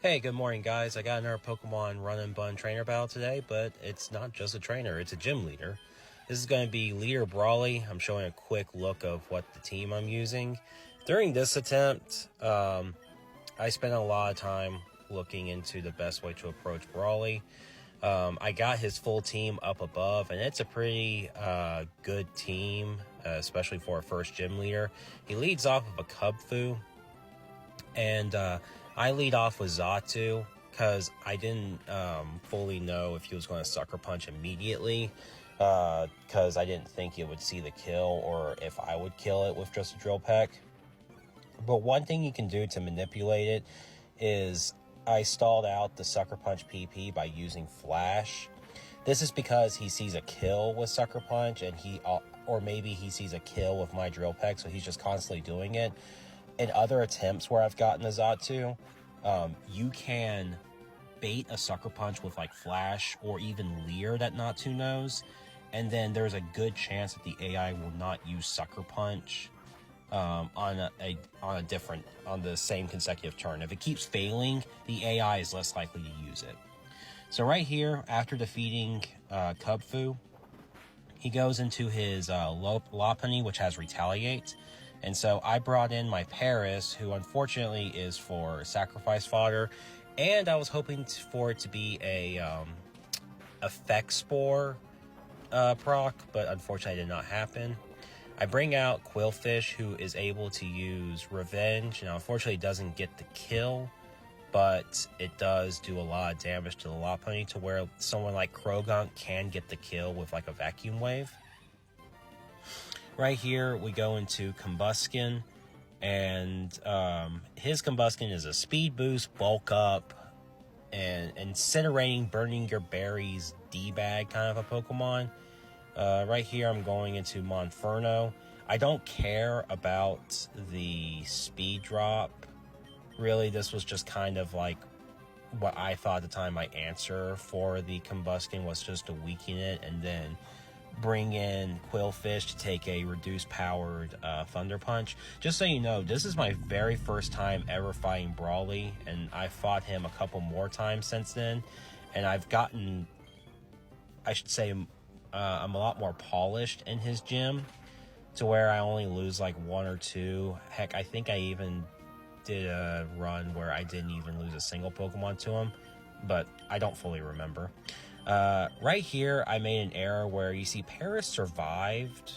Hey, good morning, guys. I got another Pokemon Run Bun trainer battle today, but it's not just a trainer, it's a gym leader. This is going to be leader Brawly. I'm showing a quick look of what the team I'm using. During this attempt, I spent a lot of time looking into the best way to approach Brawly. I got his full team up above, and it's a pretty good team, especially for a first gym leader. He leads off of a Kubfu, and I lead off with Xatu because I didn't fully know if he was going to Sucker Punch immediately, because I didn't think it would see the kill or if I would kill it with just a Drill Peck. But one thing you can do to manipulate it is I stalled out the Sucker Punch PP by using Flash. This is because he sees a kill with Sucker Punch, and or maybe he sees a kill with my Drill Peck, so he's just constantly doing it. In other attempts where I've gotten a Xatu, you can bait a Sucker Punch with like Flash or even Leer that Natu knows, and then there's a good chance that the AI will not use Sucker Punch on the same consecutive turn. If it keeps failing, the AI is less likely to use it. So right here, after defeating Kubfu, he goes into his Lopunny, which has Retaliate. And so I brought in my Paris, who unfortunately is for sacrifice fodder, and I was hoping for it to be a Effect Spore proc, but unfortunately it did not happen. I bring out Qwilfish, who is able to use Revenge. Now, unfortunately, it doesn't get the kill, but it does do a lot of damage to the Lopunny to where someone like Croagunk can get the kill with like a Vacuum Wave. Right here, we go into Combusken, and his Combusken is a speed boost, bulk up, and incinerating, burning your berries, D-bag kind of a Pokemon. Right here, I'm going into Monferno. I don't care about the speed drop. Really, this was just kind of like what I thought at the time my answer for the Combusken was, just to weaken it and then bring in Qwilfish to take a reduced powered Thunder Punch. Just so you know, this is my very first time ever fighting Brawly, and I fought him a couple more times since then, and I've gotten, I should say, I'm a lot more polished in his gym, to where I only lose like one or two. Heck, I think I even did a run where I didn't even lose a single Pokemon to him, but I don't fully remember. Right here, I made an error where you see Paris survived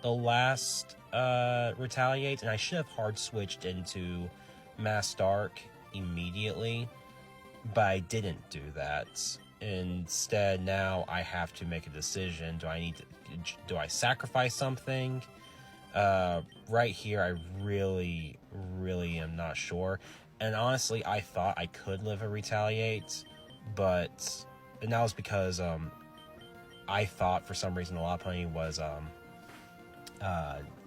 the last Retaliate, and I should have hard switched into Mass Dark immediately, but I didn't do that. Instead, now I have to make a decision. Do I sacrifice something? Right here, I really am not sure. And honestly, I thought I could live a Retaliate, but and that was because I thought for some reason the Lopunny was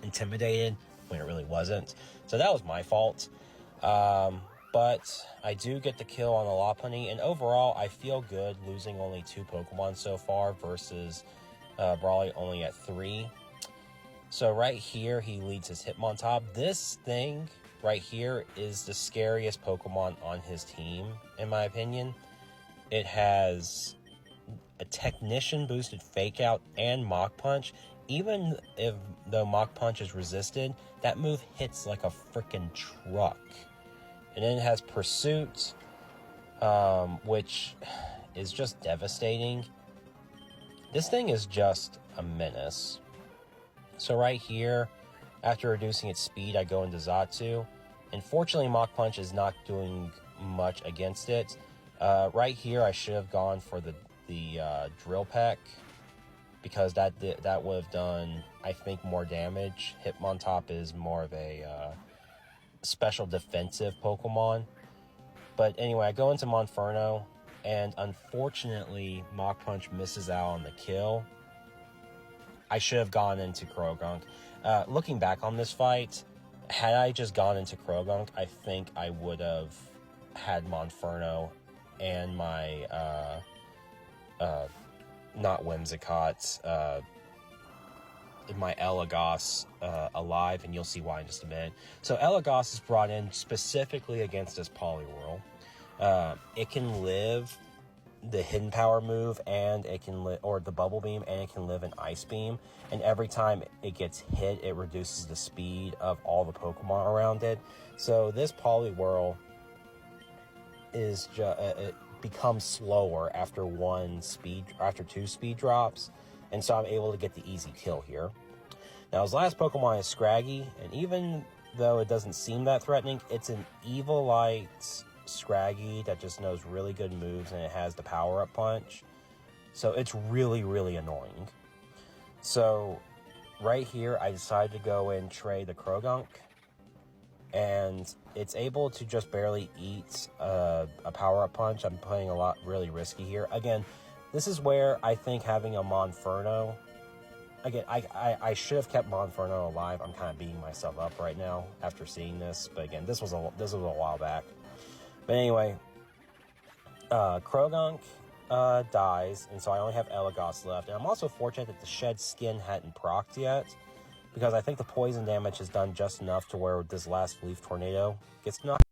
intimidated when it really wasn't. So that was my fault. But I do get the kill on the Lopunny, and overall I feel good losing only 2 Pokemon so far versus Brawly only at 3. So right here, he leads his Hitmontop. This thing right here is the scariest Pokemon on his team, in my opinion. It has a Technician boosted Fake Out and Mach Punch. Even if the Mach Punch is resisted, that move hits like a freaking truck. And then it has Pursuit, which is just devastating. This thing is just a menace. So right here, after reducing its speed, I go into Xatu. Unfortunately, Mach Punch is not doing much against it. Right here, I should have gone for the Drill Peck, because that would have done, I think, more damage. Hitmontop is more of a special defensive Pokemon. But anyway, I go into Monferno, and unfortunately, Mach Punch misses out on the kill. I should have gone into Croagunk. Looking back on this fight, had I just gone into Croagunk, I think I would have had Monferno and my not Whimsicott, my Elagos alive, and you'll see why in just a minute. So Elagos is brought in specifically against this Poliwhirl. It can live the Hidden Power move, and it can or the Bubble Beam, and it can live an Ice Beam. And every time it gets hit, it reduces the speed of all the Pokemon around it. So this Poliwhirl is it becomes slower after two speed drops, and so I'm able to get the easy kill here. Now his last Pokemon is Scraggy, and even though it doesn't seem that threatening, it's an Evilite Scraggy that just knows really good moves, and it has the power-up punch. So it's really, really annoying. So right here, I decided to go and trade the Croagunk, and it's able to just barely eat a power-up punch. I'm playing a lot really risky here. Again, this is where I think having a Monferno... Again, I should have kept Monferno alive. I'm kind of beating myself up right now after seeing this. But again, this was a while back. But anyway, Croagunk dies, and so I only have Elagos left. And I'm also fortunate that the Shed Skin hadn't procced yet, because I think the poison damage has done just enough to where this last Leaf Tornado gets knocked